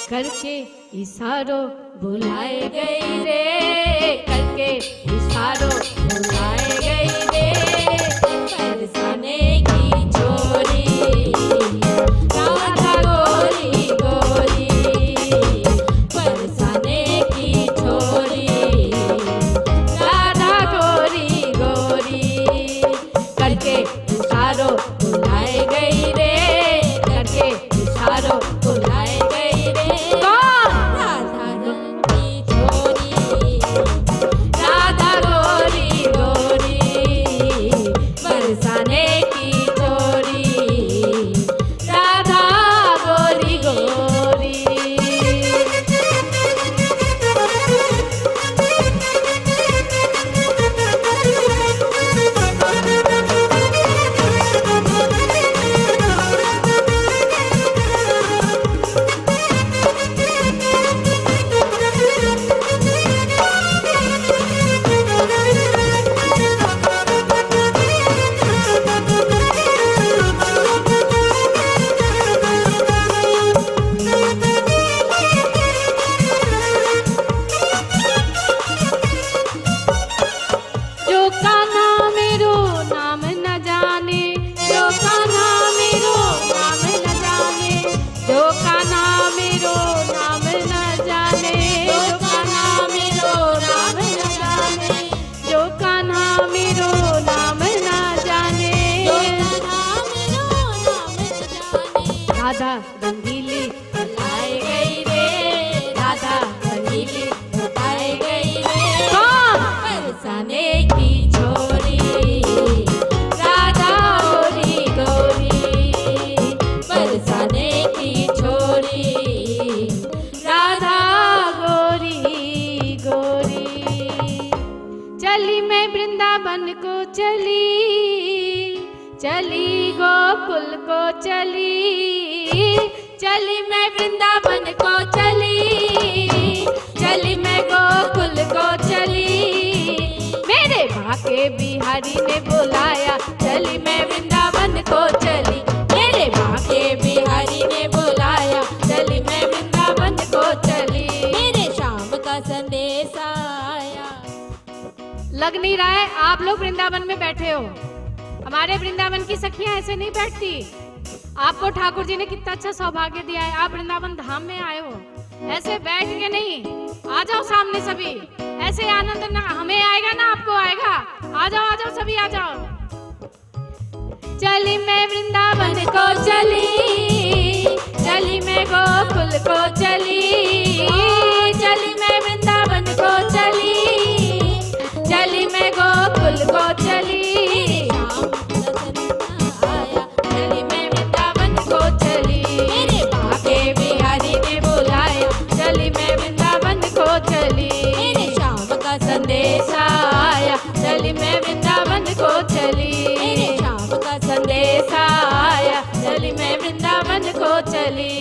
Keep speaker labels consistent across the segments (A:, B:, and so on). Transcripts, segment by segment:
A: करके इशारों बुलाए गई रे, करके इशारों बुलाए गई रे, बरसाने की छोरी राधा गोरी गोरी, बरसाने की छोरी राधा गोरी गोरी, करके इशारों बुलाए गई रे, करके इशारों बुलाए गई रे, राधा की छोरी राधा गोरी गोरी, बरसाने की छोरी राधा गोरी गोरी। जो कान्हा मेरो नाम न जाने, जो कान्हा मेरो नाम न जाने, जो कान्हा मेरो नाम न जाने, जो कान्हा मेरो नाम न जाने, जो कान्हा मेरो नाम न जाने, जो कान्हा मेरो नाम न जाने, राधा रंगीली बुलाए गई रे, राधा रंगीली बुलाए गई रे, बरसाने की छोरी राधा गोरी गोरी, बरसाने की छोरी राधा गोरी गोरी। चली मैं वृंदावन को चली, चली गोकुल को चली, चली मैं वृंदावन को चली, चली मैं गोकुल को चली, मेरे भाके बिहारी ने बुलाया, चली मैं वृंदावन को चली, मेरे भाके बिहारी ने बुलाया, चली मैं वृंदावन को चली, मेरे शाम का संदेश आया। लग नहीं रहा है आप लोग वृंदावन में बैठे हो, हमारे वृंदावन की सखियां ऐसे नहीं बैठती। आपको ठाकुर जी ने कितना अच्छा सौभाग्य दिया है, आप वृंदावन धाम में आए हो, ऐसे बैठ के नहीं, आ जाओ सामने सभी, ऐसे आनंद ना हमें आएगा ना आपको आएगा, आ जाओ सभी आ जाओ। चली मैं वृंदावन को चली, चली मैं गोकुल को चली, चली मैं वृंदावन को चली, चली मैं गोकुल को चली, चली मैं वृंदावन को चली, मेरे भागे बिहारी ने बुलाया, चली मैं वृंदावन को चली, मेरे शाम का संदेश आया, चली मैं वृंदावन को चली, मेरे शाम का संदेश आया, चली मैं वृंदावन को चली।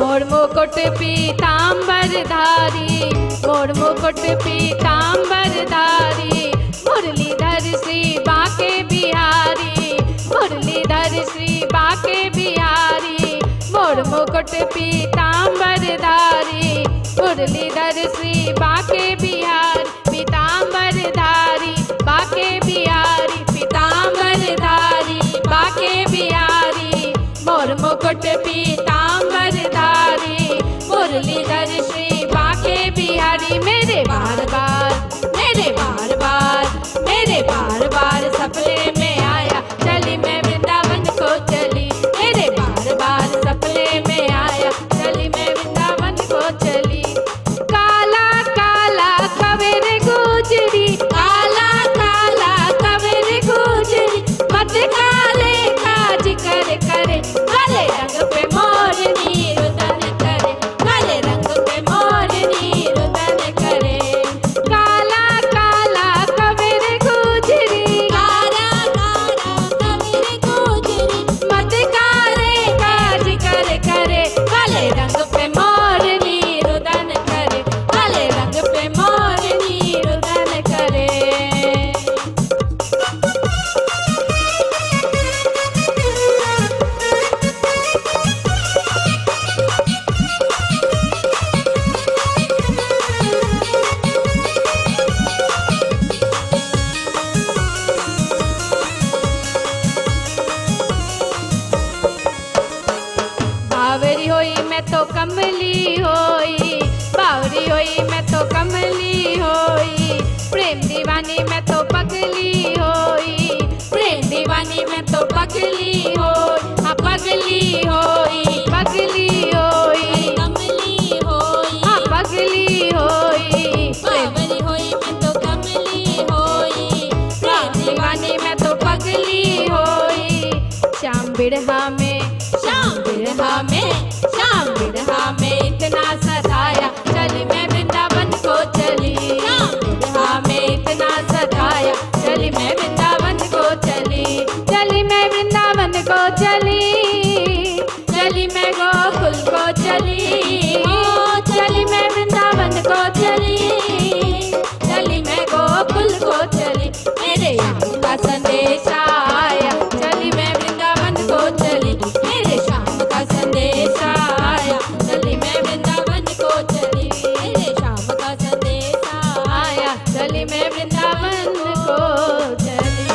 A: मोर मुकुट पीताम्बर धारी, मोर मुकुट पीताम्बर धारी, मुरलीधर श्री बाके बिहारी, मुरलीधर श्री बाके बिहारी, मोर मुकुट पीताम्बर धारी, मुरलीधर श्री बाके बिहारी, पीताम्बर धारी बाके बिहारी, पीताम्बर धारी बाके बिहारी, मोर मुकुट पीताम्बर धारी, मुरलीधर श्री बाके बिहारी, मेरे बार बार, मेरे बार बार, मेरे बार बार सपने में आया, चली मैं वृंदावन को चली, मेरे बार बार सपने में आया, चली मैं वृंदावन को चली। काला काला कवेर गुजरी, काला काला कवेर गुजरी, मत काले का जिक्र करे, काले रंग पे मोर मैं तो कमली होई, बावरी होई मैं तो कमली होई, प्रेम दीवानी मैं तो पगली होई, प्रेम दीवानी मैं तो पगली होई, हाँ पगली होई, पगली होई,
B: कमली होई,
A: हाँ पगली होई,
B: बावरी होई मैं तो कमली होई,
A: प्रेम दीवानी मैं तो पगली होई। श्याम बिरहा में,
B: शाम बिरहा में,
A: श्याम बिरहा में इतना सताया, चली मैं वृंदावन को चली,
B: शाम
A: बिरहा में इतना सताया, चली मैं वृंदावन को चली, चली मैं वृंदावन को चली, चली मैं गोकुल को चली, चली मैं वृंदावन को चली, चली मैं गोकुल को चली, मेरे श्याम का संदेश आया, चली मैं वृंदावन को चली, मेरे श्याम का संदेश आया, चली मैं वृंदावन को चली,
B: मेरे शाम का संदेश
A: आया, चली मैं वृंदावन को चली।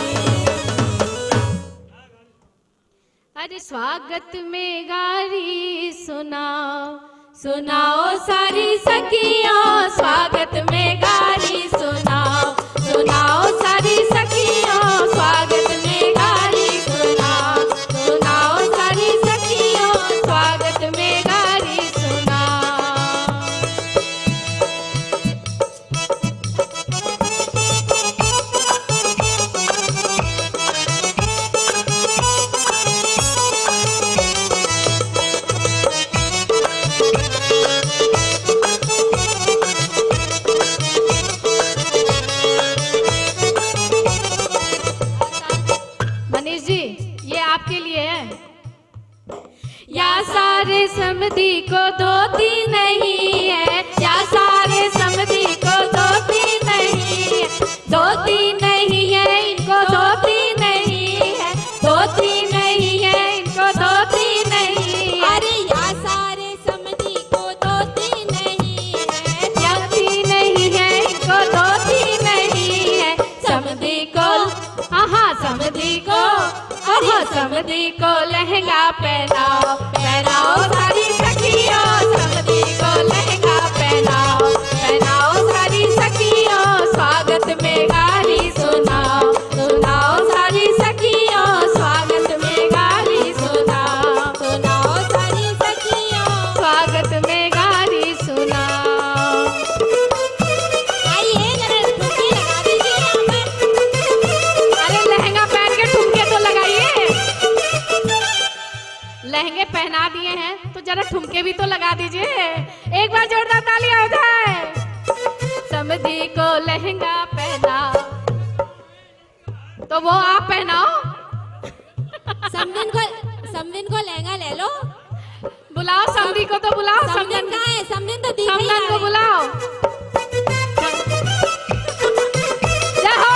A: अरे स्वागत में गारी सुनाओ, सुनाओ सारी सखियों, स्वागत में गारी सुनाओ, सुनाओ सारी सखियों, स्वागत में गारी सुनाओ, सुनाओ सारी सखियों, स्वागत में गारी सुनाओ। मनीष जी, ये आपके लिए है। या सारे समधी को धोती नहीं है, या सारे समधी को धोती नहीं है, धोती नहीं है इनको, धोती नहीं है, धोती नहीं है इनको, धोती नहीं है,
B: अरे या सारे समधी को धोती नहीं है,
A: धोती नहीं है इनको, धोती नहीं है, समधी को, हाँ समधी को, ओहो समधी को लहंगा पहनाओ, पहनाओ सारी सखियों, समधी को लहंगा पहनाओ, पहनाओ सारी सखियों, स्वागत में गाली सुनाओ, सुनाओ सारी सखियों, स्वागत में गाली सुनाओ,
B: सुनाओ सारी सखियों,
A: स्वागत में गाली सुनाओ।
B: आइए जरा ठुमकी लगा दीजिए यहाँ पर।
A: अरे लहंगा पहन के ठुमके तो लगाइए, लहंगे पहना दिए हैं तो जरा ठुमके भी तो लगा दीजिए, एक बार जोरदार तालियां हो जाए। समधी को लहंगा पहना, तो वो आप पहनाओ,
B: समदिन को लहंगा ले लो।
A: बुलाओ समधी को, तो बुलाओ
B: समदिन कहाँ है? समदिन तो दिख नहीं
A: समधन को
B: रहा है।
A: बुलाओ। जय हो।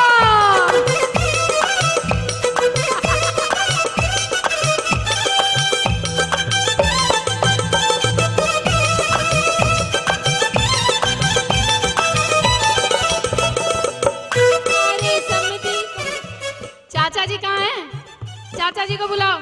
B: अरे समधी को,
A: चाचा जी कहाँ हैं? चाचा जी को बुलाओ।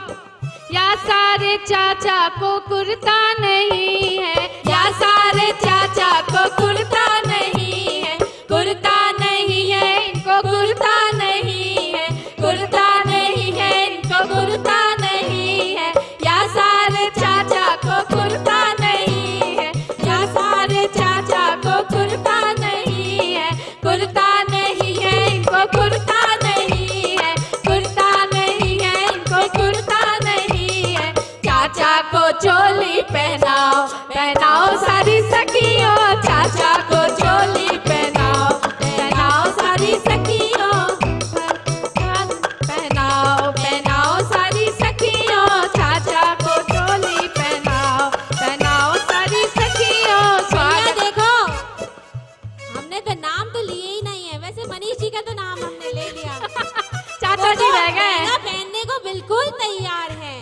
A: या सारे चाचा को कुर्ता नहीं है, या सारे चाचा को कुर्ता नहीं है, कुर्ता नहीं है इनको, कुर्ता नहीं है, कुर्ता नहीं है इनको, कुर्ता नहीं है, या सारे चाचा को कुर्ता नहीं है, या सारे चाचा को कुर्ता नहीं है, कुर्ता नहीं है इनको, कुर्ता नहीं है, कुर्ता नहीं है इनको, कुर्ता नहीं है, चाचा को चोली पहनाओ, पहनाओ सारी सखियों, चाचा को चोली पहनाओ, पहनाओ सारी सखियों, पहनाओ, पहनाओ सारी सखियों, चाचा को चोली पहनाओ, पहनाओ सारी सखियों,
B: भैया
A: स्वागत।
B: देखो, हमने तो नाम तो लिए ही नहीं है, वैसे मनीष जी का तो नाम हमने ले लिया।
A: चाचा जी रह गए।
B: लहंगा पहनने को बिल्कुल तैयार है,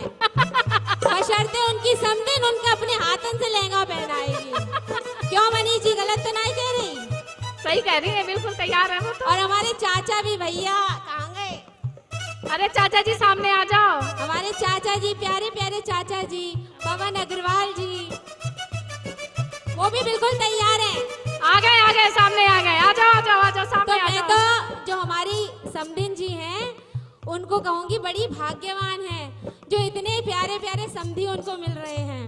B: बशर्ते उनकी समदिन उनका अपने हाथन से लहंगा पहनाएगी। क्यों मनीष जी, गलत तो नहीं कह रही?
A: सही कह रही है, बिल्कुल तैयार है वो तो।
B: और हमारे चाचा भी, भैया कहाँ गए?
A: अरे चाचा जी सामने आ जाओ।
B: हमारे चाचा जी, प्यारे प्यारे चाचा जी, पवन अग्रवाल जी, वो भी बिल्कुल तैयार हैं।
A: आ गए सामने आ गए। आ जाओ
B: तो
A: सामने आ
B: मैं
A: जाओ।
B: तो जो हमारी समधिन जी हैं उनको कहूंगी बड़ी भाग्यवान है जो इतने प्यारे प्यारे समधी उनको मिल रहे हैं।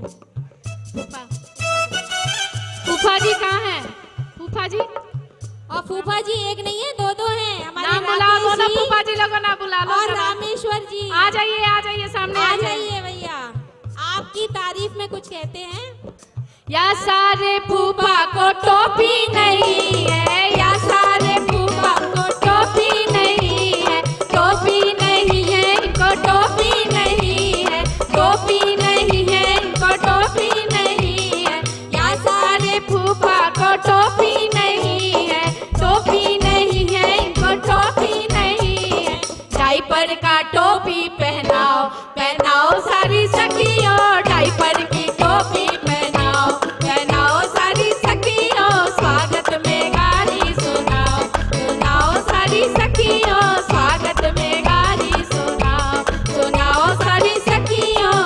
A: फूफा जी कहाँ हैं? फूफा जी
B: और फूफा जी एक नहीं है, दो हैं हमारे।
A: नाम बुला दो ना फूफा जी, लोगों ना बुला लो।
B: और रामेश्वर जी
A: आ जाइए सामने
B: आ जाइए भैया। आपकी तारीफ में कुछ कहते हैं।
A: या सारे फूफा को टोपी नहीं है, या सारे फूफा को टोपी नहीं है, टोपी नहीं है इनको, टोपी नहीं है, टोपी नहीं है इनको, टोपी नहीं है। या सारे फूफा को टोपी नहीं है, टोपी नहीं है इनको, टोपी नहीं है। डायपर का टोपी पहनाओ, पहनाओ सारी सखियों, डायपर की टोपी पहनाओ, पहनाओ सारी सखियों, स्वागत में गाली सुनाओ, सुनाओ सारी सखियों, स्वागत में गाली सुनाओ, सुनाओ सारी सखियों।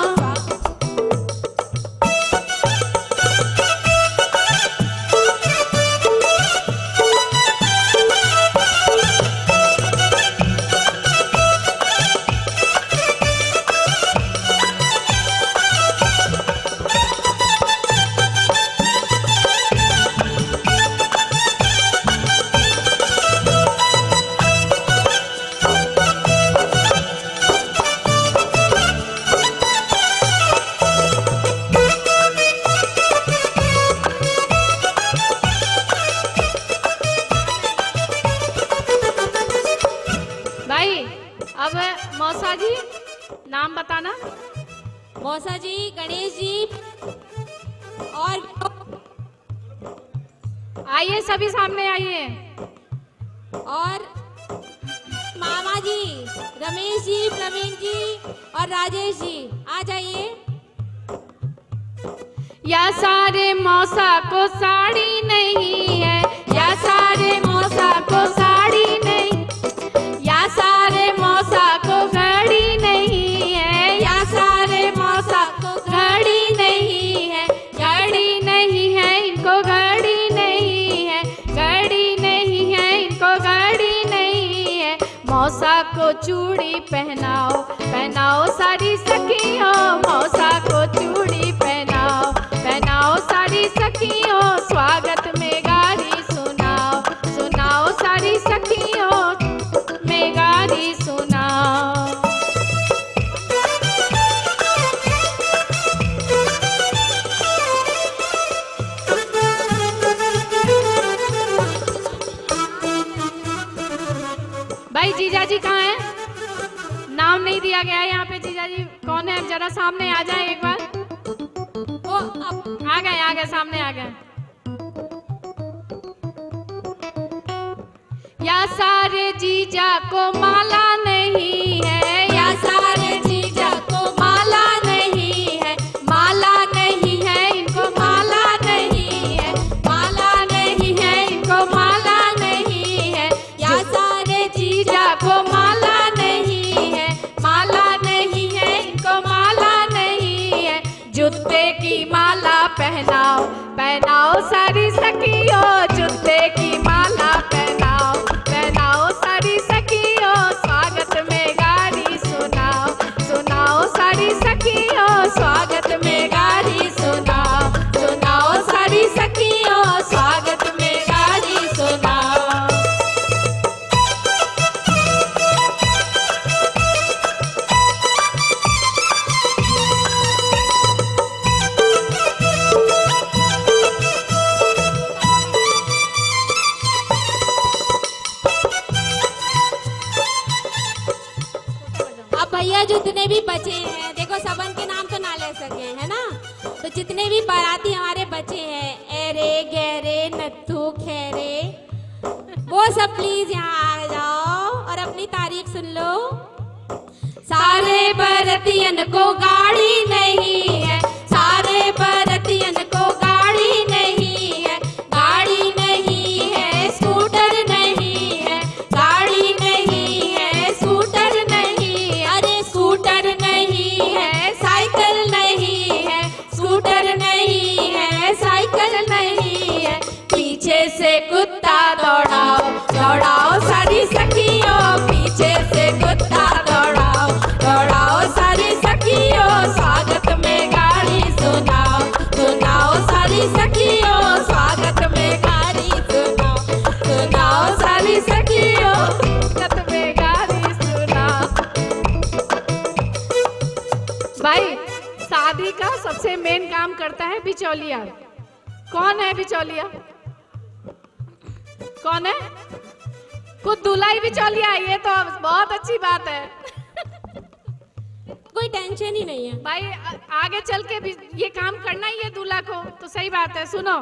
A: भाई अब मौसा जी नाम बताना।
B: मौसा जी, गणेश जी और
A: आइए सभी सामने आइए।
B: और मामा जी, रमेश जी, प्रवीण जी और राजेश जी आ जाइए।
A: या सारे मौसा को साड़ी नहीं है, या सारे मौसा को साड़ी नहीं, या सारे मौसा को घड़ी नहीं है, या सारे मौसा को घड़ी नहीं है, घड़ी नहीं है इनको, घड़ी नहीं है, घड़ी नहीं है इनको, घड़ी नहीं है। मौसा को चूड़ी पहनाओ, पहनाओ सारी सखियों, मौसा को चूड़ी पहनाओ, पहनाओ सारी सखियों, स्वागत में गाली सुनाओ, सुनाओ सारी सखियों में गाली सुनाओ। भाई जीजा जी कहाँ हैं? नाम नहीं दिया गया है यहाँ पे। जीजा जी कौन है? जरा सामने आ जाए एक बार।
B: ओ अब
A: आ गए सामने आ गए। या सारे जीजा को माला नहीं है, या सारे जीजा को माला नहीं है, माला नहीं है इनको, माला नहीं है, माला नहीं है इनको, माला नहीं है। या सारे जीजा को माला नहीं है, माला नहीं है इनको, माला नहीं है। जूते की माला पहनाओ, पहनाओ सारी सखियों, जूते की माला पहनाओ, पहनाओ सारी सखियों, स्वागत में गाली सुनाओ, सुनाओ सारी सखियों, स्वागत में गाली सुनाओ, सुनाओ सारी सखियों, स्वागत में गाली सुनाओ।
B: अब भैया जितने भी बचे हैं, देखो सबन के नाम तो ना ले सके है ना, तो जितने भी बाराती हमारे बचे हैं, एरे गहरे नत्थू खैरे, वो सब प्लीज यहाँ आ जाओ और अपनी तारीफ सुन लो। सारे बरतियन को गाड़ी नहीं है, सारे बरतियन को गाड़ी नहीं है, गाड़ी नहीं है, स्कूटर नहीं है, गाड़ी नहीं है, स्कूटर नहीं है, अरे स्कूटर नहीं है, साइकिल नहीं है, स्कूटर नहीं है, साइकिल नहीं
A: शादी का सबसे मेन काम करता है बिचौलिया। कौन है बिचौलिया? कौन है? खुद दूल्हा ही बिचौलिया है, ये तो बहुत अच्छी बात है।
B: कोई टेंशन ही नहीं है
A: भाई, आगे चल के भी ये काम करना ही है दूल्हा को, तो सही बात है। सुनो,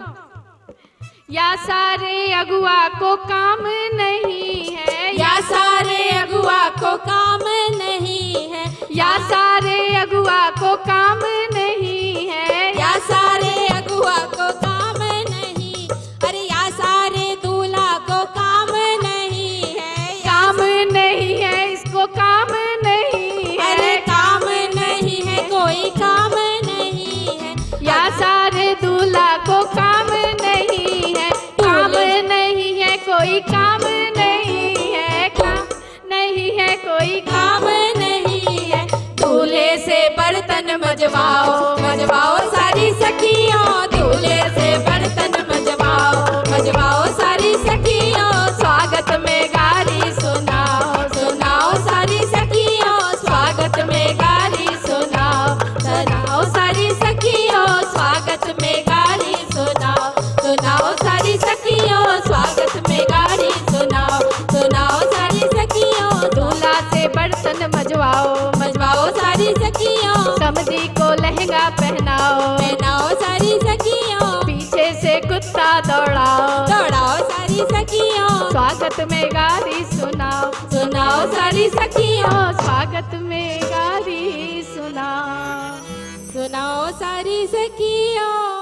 A: या सारे अगुआ को काम नहीं है,
B: या सारे अगुआ को काम नहीं है,
A: या सारे अगुआ को काम नहीं है,
B: या सारे अगुआ को काम नहीं, अरे या सारे दूल्हा को काम नहीं है,
A: काम नहीं है इसको, काम नहीं है,
B: अरे काम नहीं है, कोई काम नहीं है,
A: या सारे दूल्हा को काम नहीं है, काम नहीं है कोई, काम नहीं है, काम नहीं है कोई,
B: काम नहीं है। दूल्हे से बर्तन मजवाओ, मजवाओ सारी सखियों, दूल्हे से बर्तन मजवाओ, मजवाओ सारी सखियों, स्वागत में गाली सुनाओ, सुनाओ सारी सखियों, स्वागत में गाली सुनाओ, सुनाओ सारी सखियों, स्वागत में गाली सुनाओ, सुनाओ सारी सखियों, स्वागत में गाली सुनाओ, सुनाओ सारी सखियों,
A: दूल्हा से बर्तन मजवाओ,
B: मजवाओ सारी सखियों,
A: समधी को लहंगा पहनाओ,
B: पहनाओ सारी सखियों,
A: पीछे से कुत्ता दौड़ाओ,
B: दौड़ाओ सारी सखियों,
A: स्वागत में गाली सुनाओ,
B: सुनाओ सारी सखियों,
A: स्वागत में गाली सुनाओ।
B: सुनाओ सारी सखियों।